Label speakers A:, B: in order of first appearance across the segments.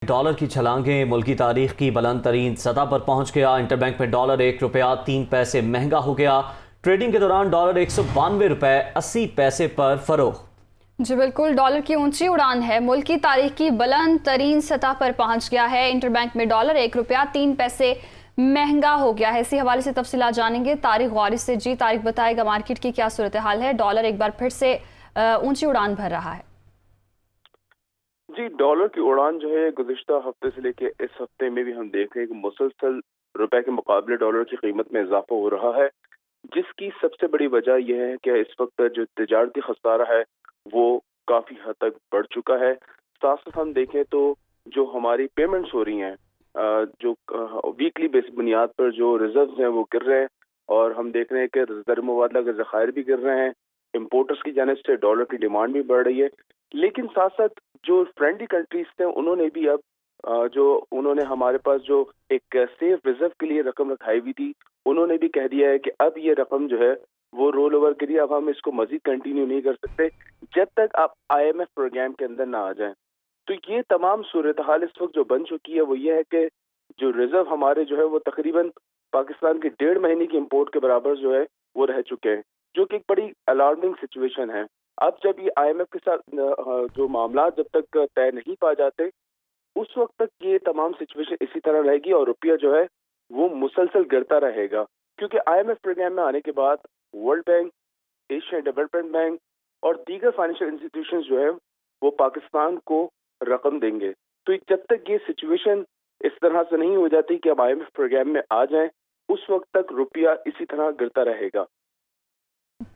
A: Dollar की छलांगें मुल्की तारीख की बुलंद तरीन सतह पर पहुंच गया। इंटरबैंक में डॉलर 1 रुपया 3 पैसे महंगा हो गया। ट्रेडिंग के दौरान डॉलर 192 रुपए 80 पैसे पर फरोख्त।
B: जी बिल्कुल, डॉलर की ऊंची उड़ान है, मुल्क की तारीख की बुलंद तरीन सतह पर पहुंच गया है। इंटरबैंक में डॉलर 1 रुपया 3 पैसे महंगा हो गया है। इसी हवाले से तफसीलात जानेंगे तारिक गौरी से। जी तारिक, बताएगा मार्केट की क्या सूरत हाल है? डॉलर एक बार फिर से ऊंची उड़ान भर रहा है।
C: जी, डॉलर की उड़ान जो है गुज़िश्ता हफ्ते से लेके इस हफ्ते में भी हम देख रहे हैं कि मुसलसल रुपए के मुकाबले डॉलर की कीमत में इजाफा हो रहा है, जिसकी सबसे बड़ी वजह यह है कि इस वक्त जो तिजारती खसारा है वो काफ़ी हद तक बढ़ चुका है। साथ साथ हम देखें तो जो हमारी पेमेंट्स हो रही हैं, जो वीकली बेस बुनियाद पर जो रिजर्व हैं वो गिर रहे हैं, और हम देख रहे हैं कि ज़र मुबादला के ज़खायर भी गिर रहे हैं। इम्पोर्टर्स की जानिब से डॉलर की डिमांड भी बढ़ रही है। लेकिन साथ साथ जो फ्रेंडली कंट्रीज थे उन्होंने भी अब जो उन्होंने हमारे पास जो एक सेफ रिजर्व के लिए रकम रखाई हुई थी, उन्होंने भी कह दिया है कि अब ये रकम जो है वो रोल ओवर करिए, अब हम इसको मजीद कंटिन्यू नहीं कर सकते जब तक आप IMF प्रोग्राम के अंदर ना आ जाएं। तो ये तमाम सूरत हाल इस वक्त जो बन चुकी है वो ये है कि जो रिजर्व हमारे जो है वो तकरीबन पाकिस्तान के 1.5 महीने की इम्पोर्ट के बराबर जो है वो रह चुके हैं, जो कि एक बड़ी अलार्मिंग सिचुएशन है। अब जब ये IMF के साथ जो मामला जब तक तय नहीं पा जाते, उस वक्त तक ये तमाम सिचुएशन इसी तरह रहेगी और रुपया जो है वो मुसलसल गिरता रहेगा, क्योंकि IMF प्रोग्राम में आने के बाद world bank, Asian development bank और दीगर फाइनेंशियल इंस्टीट्यूशंस जो है वो पाकिस्तान को रकम देंगे। तो जब तक ये सिचुएशन इस तरह से नहीं हो जाती कि अब IMF प्रोग्राम में आ जाएं, उस वक्त तक रुपया इसी तरह गिरता रहेगा।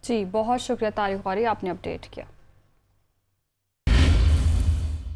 B: जी बहुत शुक्रिया तारिक गौरी, आपने अपडेट किया।